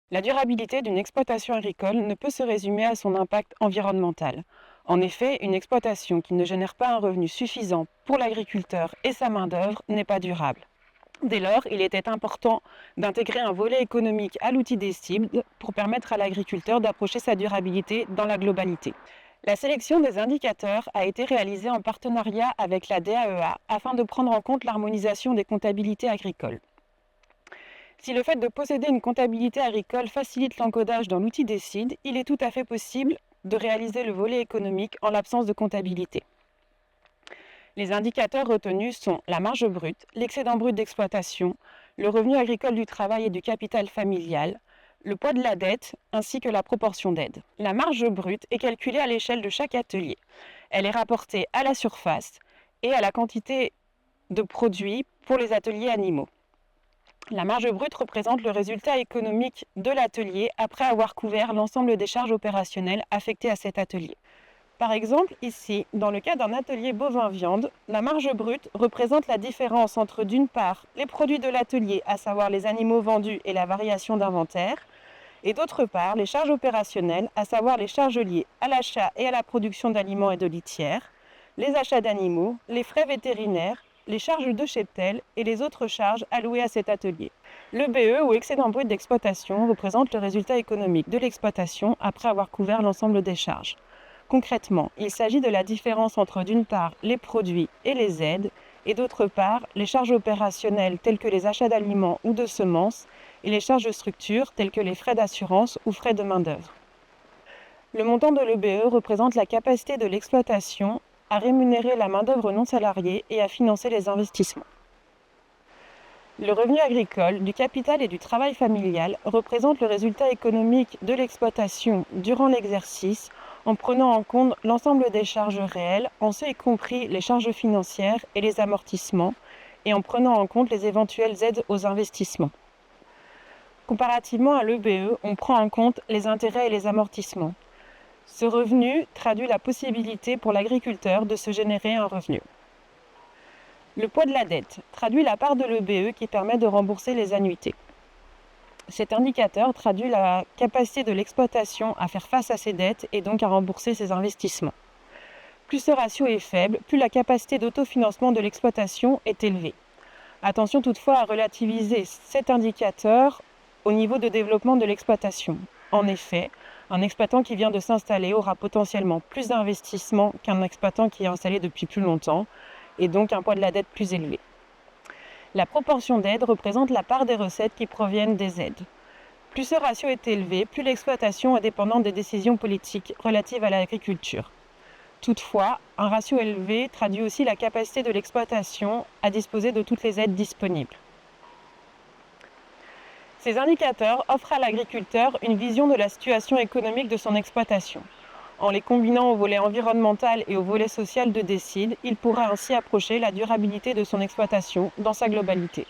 La durabilité d'une exploitation agricole ne peut se résumer à son impact environnemental. En effet, une exploitation qui ne génère pas un revenu suffisant pour l'agriculteur et sa main-d'œuvre n'est pas durable. Dès lors, il était important d'intégrer un volet économique à l'outil des cibles pour permettre à l'agriculteur d'approcher sa durabilité dans la globalité. La sélection des indicateurs a été réalisée en partenariat avec la DAEA afin de prendre en compte l'harmonisation des comptabilités agricoles. Si le fait de posséder une comptabilité agricole facilite l'encodage dans l'outil DECIDE, il est tout à fait possible de réaliser le volet économique en l'absence de comptabilité. Les indicateurs retenus sont la marge brute, l'excédent brut d'exploitation, le revenu agricole du travail et du capital familial, le poids de la dette ainsi que la proportion d'aide. La marge brute est calculée à l'échelle de chaque atelier. Elle est rapportée à la surface et à la quantité de produits pour les ateliers animaux. La marge brute représente le résultat économique de l'atelier après avoir couvert l'ensemble des charges opérationnelles affectées à cet atelier. Par exemple, ici, dans le cas d'un atelier bovin-viande, la marge brute représente la différence entre, d'une part, les produits de l'atelier, à savoir les animaux vendus et la variation d'inventaire, et d'autre part, les charges opérationnelles, à savoir les charges liées à l'achat et à la production d'aliments et de litières, les achats d'animaux, les frais vétérinaires, les charges de cheptel et les autres charges allouées à cet atelier. Le BE ou excédent brut d'exploitation représente le résultat économique de l'exploitation après avoir couvert l'ensemble des charges. Concrètement, il s'agit de la différence entre, d'une part, les produits et les aides, et d'autre part, les charges opérationnelles telles que les achats d'aliments ou de semences, et les charges de structure telles que les frais d'assurance ou frais de main-d'œuvre. Le montant de l'EBE représente la capacité de l'exploitation à rémunérer la main-d'œuvre non salariée et à financer les investissements. Le revenu agricole, du capital et du travail familial représente le résultat économique de l'exploitation durant l'exercice en prenant en compte l'ensemble des charges réelles, en ce y compris les charges financières et les amortissements, et en prenant en compte les éventuelles aides aux investissements. Comparativement à l'EBE, on prend en compte les intérêts et les amortissements. Ce revenu traduit la possibilité pour l'agriculteur de se générer un revenu. Le poids de la dette traduit la part de l'EBE qui permet de rembourser les annuités. Cet indicateur traduit la capacité de l'exploitation à faire face à ses dettes et donc à rembourser ses investissements. Plus ce ratio est faible, plus la capacité d'autofinancement de l'exploitation est élevée. Attention toutefois à relativiser cet indicateur au niveau de développement de l'exploitation. En effet, un exploitant qui vient de s'installer aura potentiellement plus d'investissement qu'un exploitant qui est installé depuis plus longtemps et donc un poids de la dette plus élevé. La proportion d'aide représente la part des recettes qui proviennent des aides. Plus ce ratio est élevé, plus l'exploitation est dépendante des décisions politiques relatives à l'agriculture. Toutefois, un ratio élevé traduit aussi la capacité de l'exploitation à disposer de toutes les aides disponibles. Ces indicateurs offrent à l'agriculteur une vision de la situation économique de son exploitation. En les combinant au volet environnemental et au volet social de DECIDE, il pourra ainsi approcher la durabilité de son exploitation dans sa globalité.